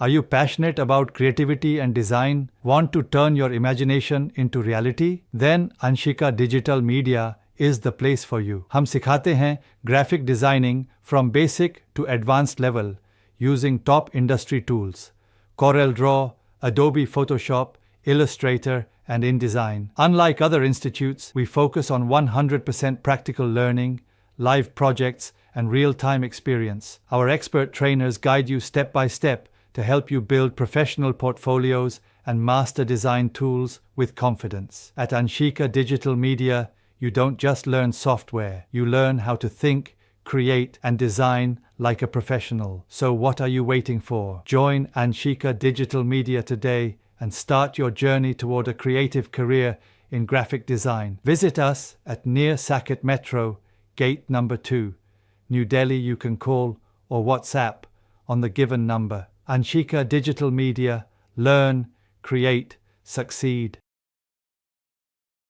Are you passionate about creativity and design? Want to turn your imagination into reality? Then Anshika Digital Media is the place for you. हम सिखाते हैं graphic designing from basic to advanced level using top industry tools, Corel Draw, Adobe Photoshop, Illustrator, and InDesign. Unlike other institutes, we focus on 100% practical learning, live projects, and real-time experience. Our expert trainers guide you step by step to help you build professional portfolios and master design tools with confidence. At Anshika Digital Media, you don't just learn software, you learn how to think, create, and design like a professional. So what are you waiting for? Join Anshika Digital Media today and start your journey toward a creative career in graphic design. Visit us at near Saket Metro, gate number 2, New Delhi. You can call or WhatsApp on the given number. Anshika Digital Media. Learn, create, succeed.